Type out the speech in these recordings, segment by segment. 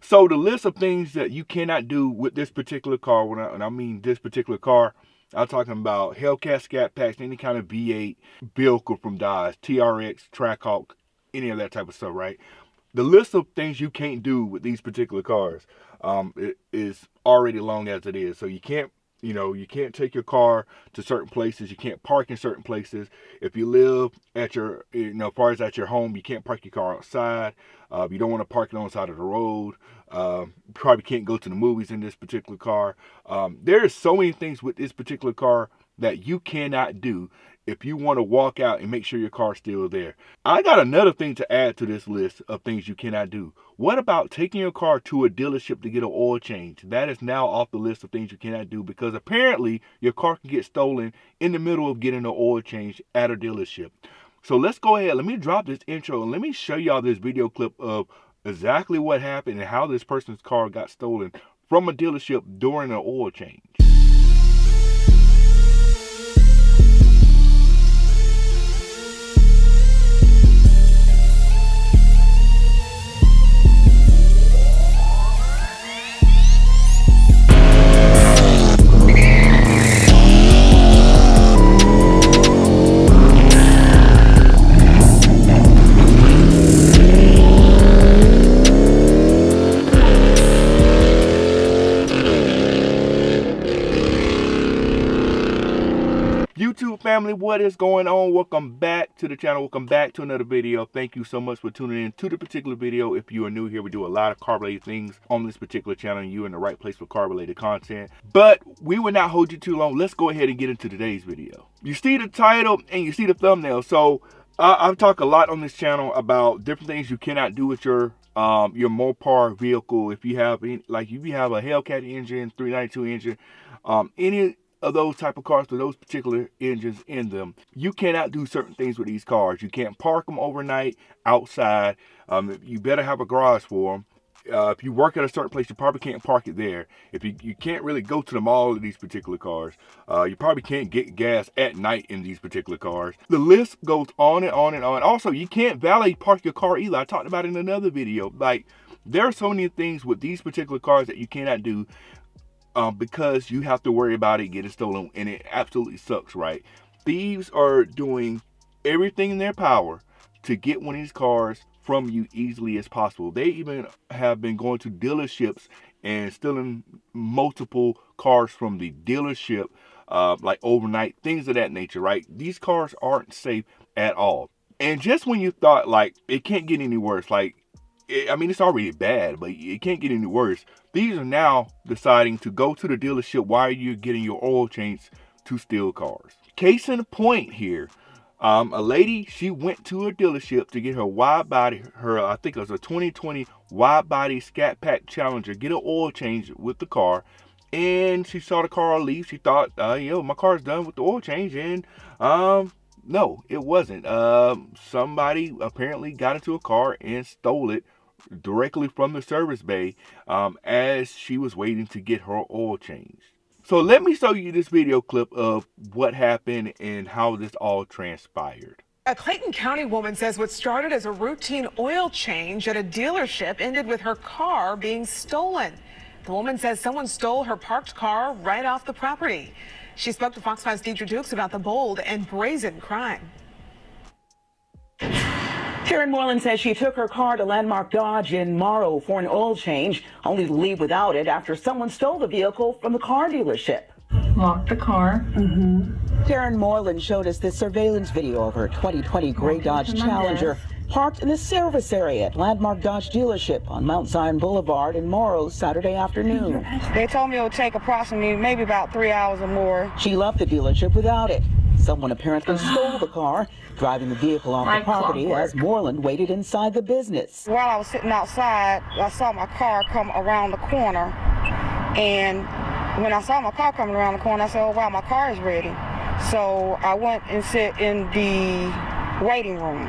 So the list of things that you cannot do with this particular car, when I mean this particular car, I'm talking about Hellcat, Scatpacks, any kind of V8 vehicle from Dodge, TRX, Trackhawk, any of that type of stuff, right? The list of things you can't do with these particular cars it is already long as it is. So you can't take your car to certain places. You can't park in certain places. If you live at your, as far as at your home, you can't park your car outside. You don't want to park it on the side of the road. You probably can't go to the movies in this particular car. There are so many things with this particular car that you cannot do if you want to walk out and make sure your car's still there. I got another thing to add to this list of things you cannot do. What about taking your car to a dealership to get an oil change? That is now off the list of things you cannot do because apparently your car can get stolen in the middle of getting an oil change at a dealership. So let's go ahead. Let me drop this intro and let me show y'all this video clip of exactly what happened and how this person's car got stolen from a dealership during an oil change. YouTube family, what is going on? Welcome back to the channel. Welcome back to another video. Thank you so much for tuning in to the particular video. If you are new here, we do a lot of car related things on this particular channel and you're in the right place for car related content. But we will not hold you too long. Let's go ahead and get into today's video. You see the title and you see the thumbnail. So I've talked a lot on this channel about different things you cannot do with your Mopar vehicle. If you have if you have a Hellcat engine, 392 engine, any of those type of cars with those particular engines in them, you cannot do certain things with these cars. You can't park them overnight outside. You better have a garage for them. If you work at a certain place, you probably can't park it there. If you can't really go to the mall in these particular cars. You probably can't get gas at night in these particular cars. The list goes on and on and on. Also, you can't valet park your car either. I talked about it in another video. Like, there are so many things with these particular cars that you cannot do. Because you have to worry about it getting stolen, and it absolutely sucks, right? Thieves are doing everything in their power to get one of these cars from you easily as possible. They even have been going to dealerships and stealing multiple cars from the dealership, like overnight, things of that nature, right? These cars aren't safe at all. And just when you thought, like, it can't get any worse, like, it's already bad, but it can't get any worse. These are now deciding to go to the dealership while you're getting your oil change to steal cars. Case in point here, a lady, she went to a dealership to get her I think it was a 2020 Widebody Scatpack Challenger, get an oil change with the car. And she saw the car leave. She thought, my car's done with the oil change. And no, it wasn't. Somebody apparently got into a car and stole it directly from the service bay as she was waiting to get her oil changed. So let me show you this video clip of what happened and how this all transpired. A Clayton County woman says what started as a routine oil change at a dealership ended with her car being stolen. The woman says someone stole her parked car right off the property. She spoke to Fox 5's Deidre Dukes about the bold and brazen crime. Karen Moreland says she took her car to Landmark Dodge in Morrow for an oil change, only to leave without it after someone stole the vehicle from the car dealership. Locked the car. Karen Moreland showed us this surveillance video of her 2020 gray Dodge Challenger parked in the service area at Landmark Dodge dealership on Mount Zion Boulevard in Morrow Saturday afternoon. They told me it would take approximately maybe about 3 hours or more. She left the dealership without it. Someone apparently stole the car, driving the vehicle off the property as Moreland waited inside the business. While I was sitting outside, I saw my car come around the corner. And when I saw my car coming around the corner, I said, oh, wow, my car is ready. So I went and sat in the waiting room.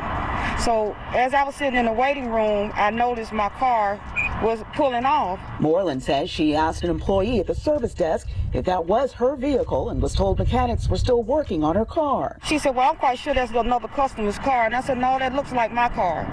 So as I was sitting in the waiting room, I noticed my car was pulling off. Moreland says she asked an employee at the service desk if that was her vehicle and was told mechanics were still working on her car. She said, well, I'm quite sure that's another customer's car. And I said, no, that looks like my car.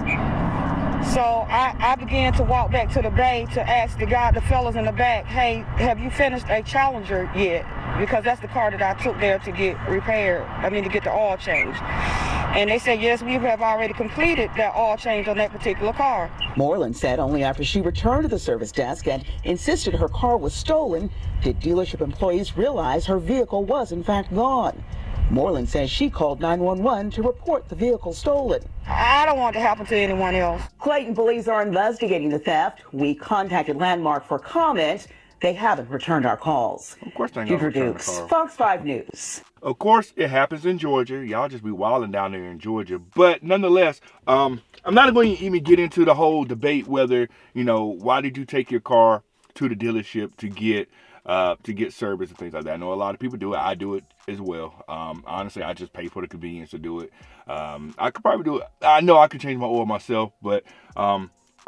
So I began to walk back to the bay to ask the fellas in the back, hey, have you finished a Challenger yet? Because that's the car that I took there to get repaired. To get the oil changed. And they said, yes, we have already completed that oil change on that particular car. Moreland said only after she returned to the service desk and insisted her car was stolen did dealership employees realize her vehicle was in fact gone. Moreland says she called 911 to report the vehicle stolen. I don't want it to happen to anyone else. Clayton police are investigating the theft. We contacted Landmark for comment. They haven't returned our calls. Of course, they're going to return the car. Fox 5 News. Of course, it happens in Georgia. Y'all just be wilding down there in Georgia. But nonetheless, I'm not going to even get into the whole debate whether, why did you take your car to the dealership to get service and things like that. I know a lot of people do it. I do it as well. Honestly, I just pay for the convenience to do it. I could probably do it. I know I could change my oil myself, but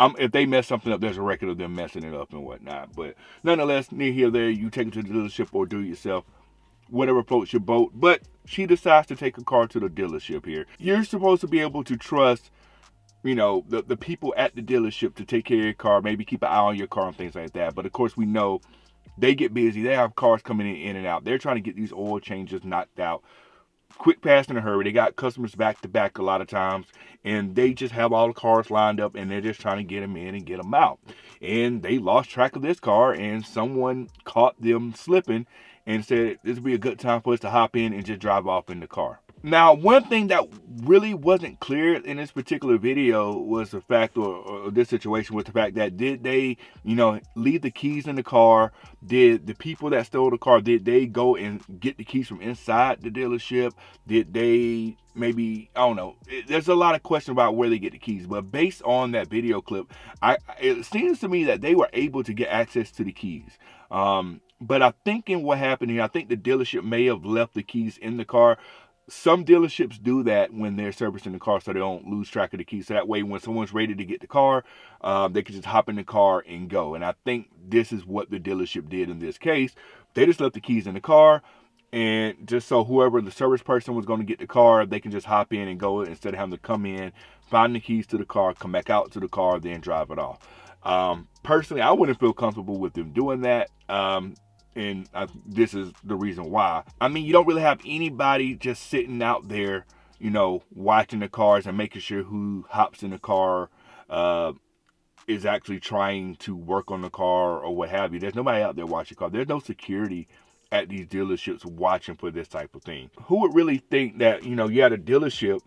if they mess something up, there's a record of them messing it up and whatnot. But nonetheless, near here, there, you take it to the dealership or do it yourself, whatever floats your boat. But she decides to take a car to the dealership here. You're supposed to be able to trust, the people at the dealership to take care of your car, maybe keep an eye on your car and things like that. But of course, we know they get busy. They have cars coming in and out. They're trying to get these oil changes knocked out quick, fast, in a hurry. They got customers back to back a lot of times, and they just have all the cars lined up, and they're just trying to get them in and get them out. And they lost track of this car, and someone caught them slipping and said this would be a good time for us to hop in and just drive off in the car. Now, one thing that really wasn't clear in this particular video was the fact, or this situation was the fact that did they, leave the keys in the car? Did the people that stole the car, did they go and get the keys from inside the dealership? Did they maybe, I don't know. There's a lot of questions about where they get the keys, but based on that video clip, it seems to me that they were able to get access to the keys. But I'm thinking what happened here, I think the dealership may have left the keys in the car. Some dealerships do that when they're servicing the car so they don't lose track of the keys. So that way, when someone's ready to get the car, they can just hop in the car and go. And I think this is what the dealership did in this case. They just left the keys in the car, and just so whoever the service person was going to get the car, they can just hop in and go instead of having to come in, find the keys to the car, come back out to the car, then drive it off. Personally, I wouldn't feel comfortable with them doing that. And this is the reason why. You don't really have anybody just sitting out there, watching the cars and making sure who hops in the car is actually trying to work on the car or what have you. There's nobody out there watching the car. There's no security at these dealerships watching for this type of thing. Who would really think that, you're at a dealership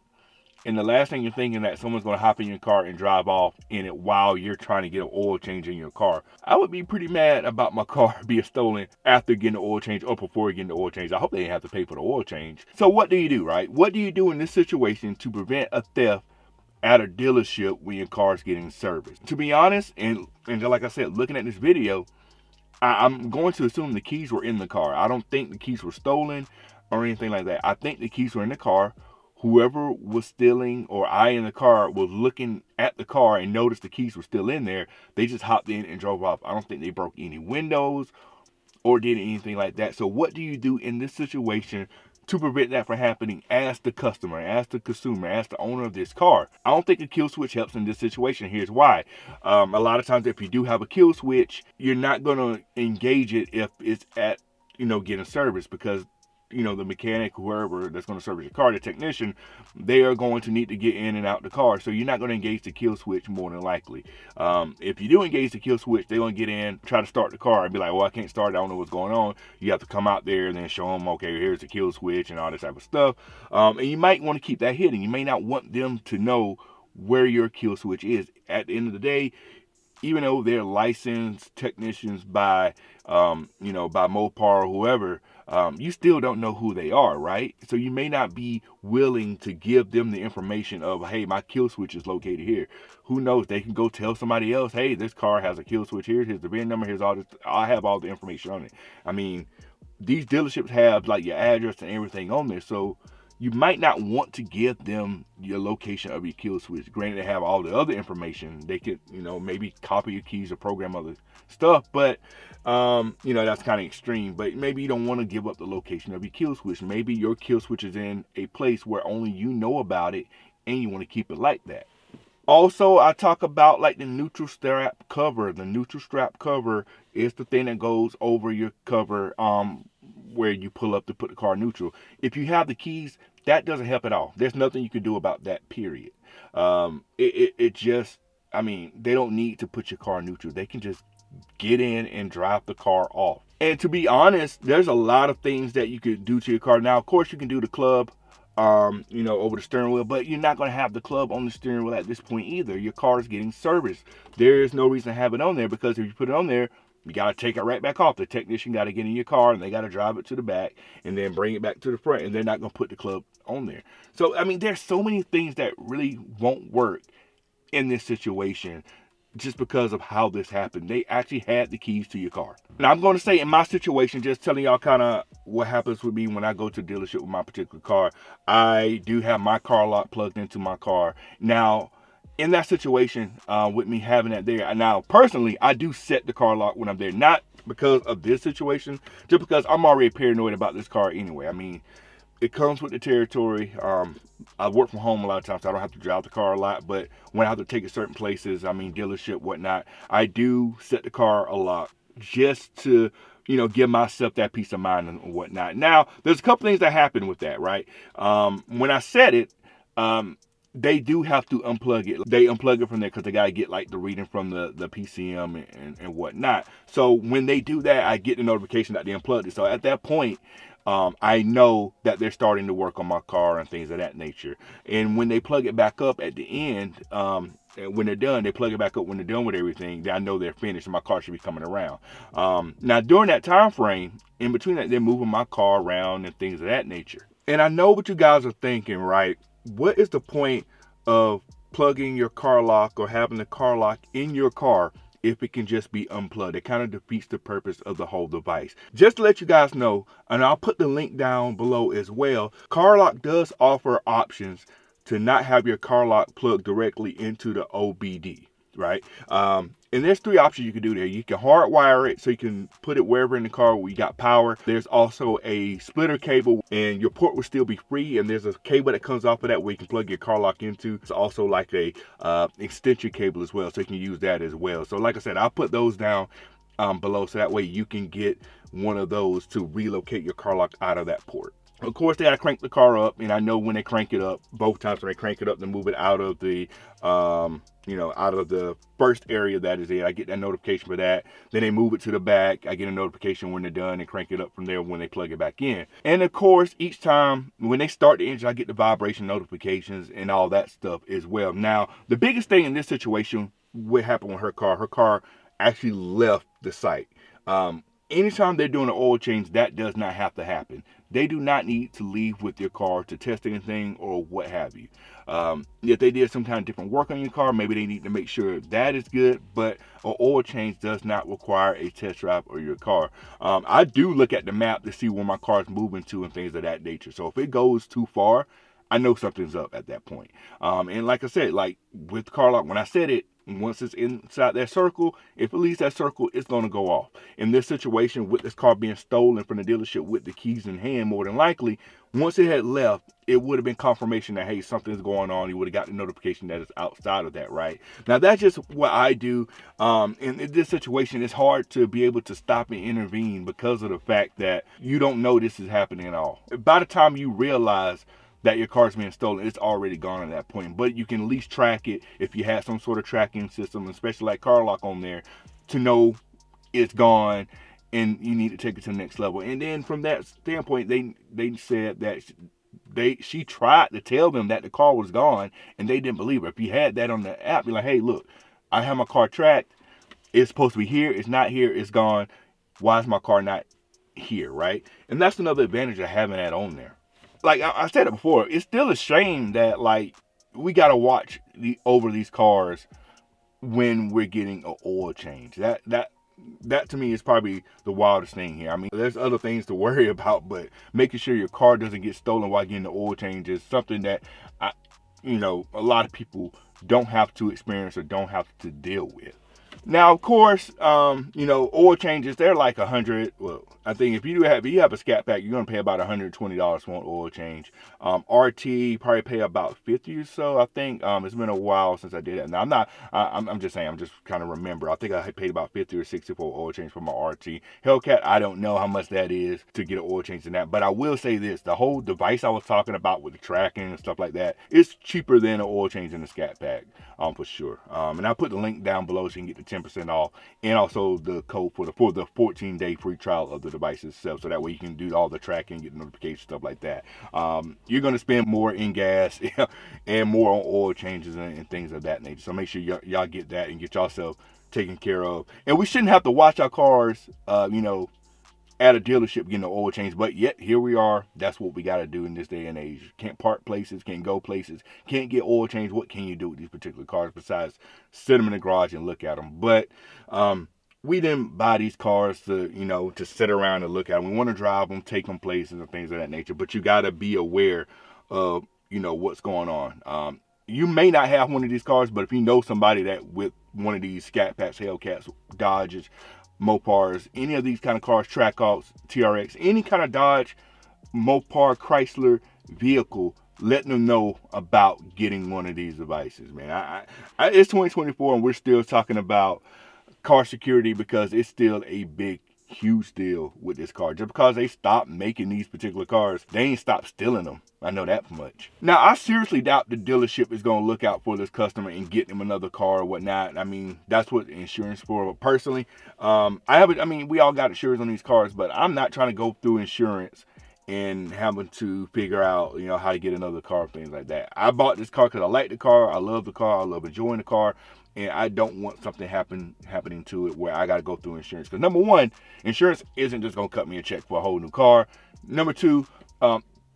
and the last thing you're thinking that someone's going to hop in your car and drive off in it while you're trying to get an oil change in your car? I would be pretty mad about my car being stolen after getting the oil change or before getting the oil change. I hope they didn't have to pay for the oil change. So what do you do, right? What do you do in this situation to prevent a theft at a dealership when your car's getting serviced? To be honest, and like I said, looking at this video, I'm going to assume the keys were in the car. I don't think the keys were stolen or anything like that. I think the keys were in the car. Whoever was stealing or in the car was looking at the car and noticed the keys were still in there. They just hopped in and drove off. I don't think they broke any windows or did anything like that. So what do you do in this situation to prevent that from happening as the customer, as the consumer, as the owner of this car? I don't think a kill switch helps in this situation. Here's why. A lot of times if you do have a kill switch, you're not going to engage it if it's at, getting service, because the mechanic, whoever that's going to service your car, the technician, they are going to need to get in and out the car. So you're not going to engage the kill switch more than likely. If you do engage the kill switch, they're going to get in, try to start the car and be like, well, I can't start it. I don't know what's going on. You have to come out there and then show them, okay, here's the kill switch and all this type of stuff. And you might want to keep that hidden. You may not want them to know where your kill switch is. At the end of the day, even though they're licensed technicians by, by Mopar or whoever, you still don't know who they are, right? So you may not be willing to give them the information of, hey, my kill switch is located here. Who knows? They can go tell somebody else, hey, this car has a kill switch here. Here's the VIN number. Here's all this. I have all the information on it. These dealerships have like your address and everything on there. So you might not want to give them your location of your kill switch. Granted, they have all the other information. They could, maybe copy your keys or program other stuff, but, that's kind of extreme. But maybe you don't want to give up the location of your kill switch. Maybe your kill switch is in a place where only you know about it and you want to keep it like that. Also, I talk about like the neutral strap cover. The neutral strap cover is the thing that goes over your cover where you pull up to put the car neutral. If you have the keys, that doesn't help at all. There's nothing you can do about that, period. It just, I mean, they don't need to put your car neutral. They can just get in and drive the car off. And to be honest, there's a lot of things that you could do to your car. Now, of course, you can do the club, over the steering wheel, but you're not going to have the club on the steering wheel at this point either. Your car is getting serviced. There is no reason to have it on there, because if you put it on there, you got to take it right back off. The technician got to get in your car and they got to drive it to the back and then bring it back to the front, and they're not going to put the club on there. So, I mean, there's so many things that really won't work in this situation just because of how this happened. They actually had the keys to your car. Now, I'm going to say in my situation, just telling y'all kind of what happens with me when I go to the dealership with my particular car. I do have my car lock plugged into my car. Now, in that situation, with me having that there, now personally, I do set the car lock when I'm there. Not because of this situation, just because I'm already paranoid about this car anyway. I mean, it comes with the territory. I work from home a lot of times, so I don't have to drive the car a lot. But when I have to take it certain places, I mean, dealership, whatnot, I do set the car a lot just to, give myself that peace of mind and whatnot. Now, there's a couple things that happen with that, right? When I set it, they do have to unplug it. They unplug it from there because they got to get like the reading from the PCM and whatnot. So when they do that, I get the notification that they unplugged it. So at that point, I know that they're starting to work on my car and things of that nature. And when they plug it back up at the end, when they're done, they plug it back up when they're done with everything. I know they're finished and my car should be coming around. Now, during that time frame, in between that, they're moving my car around and things of that nature. And I know what you guys are thinking, right? What is the point of plugging your car lock or having the car lock in your car if it can just be unplugged? It kind of defeats the purpose of the whole device. Just to let you guys know, and I'll put the link down below as well, Car Lock does offer options to not have your car lock plugged directly into the OBD, right? And there's three options you can do there. You can hardwire it so you can put it wherever in the car where you got power. There's also a splitter cable and your port will still be free. And there's a cable that comes off of that where you can plug your car lock into. It's also like a extension cable as well, so you can use that as well. So like I said, I'll put those down below so that way you can get one of those to relocate your car lock out of that port. Of course, they gotta crank the car up, and I know when they crank it up, both times when they crank it up to move it out of the, out of the first area that is there, I get that notification for that. Then they move it to the back. I get a notification when they're done and crank it up from there when they plug it back in. And of course, each time when they start the engine, I get the vibration notifications and all that stuff as well. Now, the biggest thing in this situation, what happened with her car actually left the site. Anytime they're doing an oil change, that does not have to happen. They do not need to leave with your car to test anything or what have you. If they did some kind of different work on your car, maybe they need to make sure that is good, but an oil change does not require a test drive of your car. I do look at the map to see where my car is moving to and things of that nature. So if it goes too far, I know something's up at that point. And like I said, like with car lock, when I said it, once it's inside that circle, if it leaves that circle, it's going to go off. In this situation, with this car being stolen from the dealership with the keys in hand, more than likely, once it had left, it would have been confirmation that, hey, something's going on. You would have got the notification that it's outside of that, right? Now, that's just what I do. In this situation, it's hard to be able to stop and intervene because of the fact that you don't know this is happening at all. By the time you realize that your car's being stolen, it's already gone at that point. But you can at least track it if you have some sort of tracking system, especially like car lock on there, to know it's gone and you need to take it to the next level. And then from that standpoint, they said that she tried to tell them that the car was gone and they didn't believe her. If you had that on the app, you're like, hey, look, I have my car tracked. It's supposed to be here. It's not here. It's gone. Why is my car not here, right? And that's another advantage of having that on there. Like I said it before, it's still a shame that like we gotta watch over these cars when we're getting an oil change. That to me is probably the wildest thing here. I mean, there's other things to worry about, but making sure your car doesn't get stolen while getting the oil change is something that a lot of people don't have to experience or don't have to deal with. Now, of course, you know, oil changes, they're like 100. Well, I think if you have a Scat Pack, you're gonna pay about $120 for an oil change. RT probably pay about 50 or so. I think it's been a while since I did it. Now I'm just saying, I'm just kind of remember. I think I paid about 50 or 60 for an oil change for my RT. Hellcat, I don't know how much that is to get an oil change in that, but I will say this: the whole device I was talking about with the tracking and stuff like that, it's cheaper than an oil change in the Scat Pack, for sure. And I'll put the link down below so you can get the 10% off, and also the code for the 14-day free trial of the device itself, so that way you can do all the tracking, get notifications, stuff like that. You're going to spend more in gas and more on oil changes and things of that nature, so make sure y'all get that and get yourself taken care of. And we shouldn't have to watch our cars, you know, at a dealership getting an oil change, but yet here we are. That's what we got to do in this day and age. Can't park places, can't go places, can't get oil change. What can you do with these particular cars besides sit them in the garage and look at them? But we didn't buy these cars to, you know, to sit around and look at them. We want to drive them, take them places and things of that nature, but you got to be aware of, you know, what's going on. You may not have one of these cars, but if you know somebody that with one of these Scatpacks, Hellcats, Dodges, Mopars, any of these kind of cars, Trackhawks, TRX, any kind of Dodge, Mopar, Chrysler vehicle, letting them know about getting one of these devices, man. It's 2024 and we're still talking about car security because it's still a big, huge deal with this car. Just because they stopped making these particular cars, they ain't stopped stealing them. I know that much. Now, I seriously doubt the dealership is going to look out for this customer and get them another car or whatnot. I mean, that's what insurance for. But personally, I mean, we all got insurance on these cars, but I'm not trying to go through insurance and having to figure out, you know, how to get another car, things like that. I bought this car because I like the car. I love the car. I love enjoying the car. And I don't want something happening to it where I got to go through insurance. Because number one, insurance isn't just going to cut me a check for a whole new car. Number two,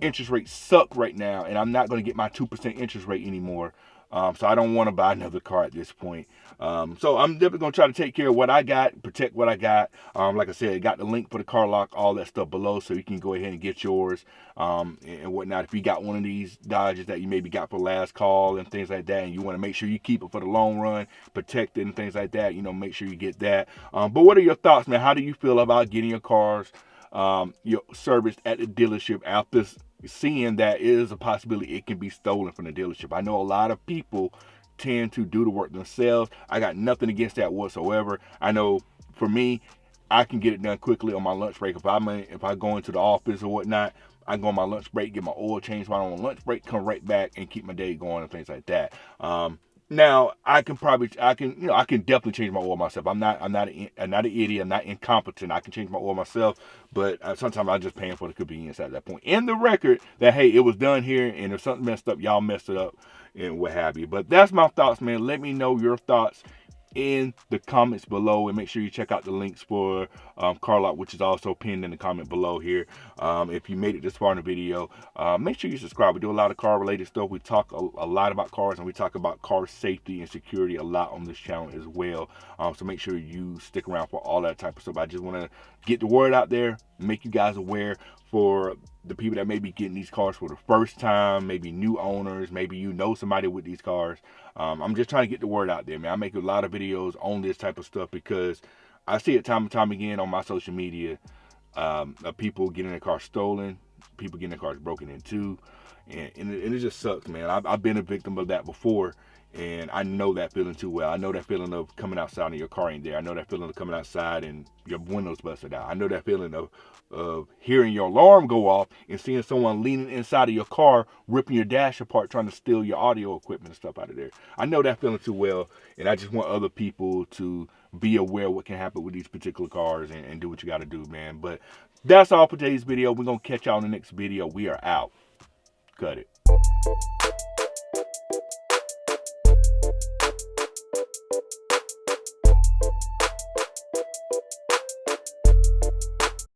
interest rates suck right now, and I'm not going to get my 2% interest rate anymore. So I don't want to buy another car at this point. So I'm definitely going to try to take care of what I got, protect what I got. Like I said, I got the link for the car lock, all that stuff below, so you can go ahead and get yours and whatnot. If you got one of these Dodges that you maybe got for last call and things like that, and you want to make sure you keep it for the long run, protect it and things like that, you know, make sure you get that. But what are your thoughts, man? How do you feel about getting your cars your serviced at the dealership after seeing that it is a possibility it can be stolen from the dealership? I know a lot of people tend to do the work themselves. I got nothing against that whatsoever. I know for me, I can get it done quickly on my lunch break. If I go into the office or whatnot, I go on my lunch break, get my oil changed while I'm on lunch break, come right back and keep my day going and things like that. Now I can definitely change my oil myself. I'm not an idiot. I'm not incompetent. I can change my oil myself, but sometimes I'm just paying for the convenience at that point. And the record that, hey, it was done here, and if something messed up, y'all messed it up and what have you. But that's my thoughts, man. Let me know your thoughts in the comments below, and make sure you check out the links for Carlock, which is also pinned in the comment below here. If you made it this far in the video, make sure you subscribe. We do a lot of car related stuff. We talk a lot about cars, and we talk about car safety and security a lot on this channel as well. So make sure you stick around for all that type of stuff. I just want to get the word out there, make you guys aware for the people that may be getting these cars for the first time, maybe new owners, maybe you know somebody with these cars. I'm just trying to get the word out there, man. I make a lot of videos on this type of stuff because I see it time and time again on my social media, of people getting their cars stolen, people getting their cars broken into, and it just sucks, man. I've been a victim of that before, and I know that feeling too well. I know that feeling of coming outside and your car ain't there. I know that feeling of coming outside and your windows busted out. I know that feeling of hearing your alarm go off and seeing someone leaning inside of your car, ripping your dash apart, trying to steal your audio equipment and stuff out of there. I know that feeling too well, and I just want other people to be aware of what can happen with these particular cars and do what you got to do, man. But that's all for today's video. We're going to catch y'all in the next video. We are out. Cut it.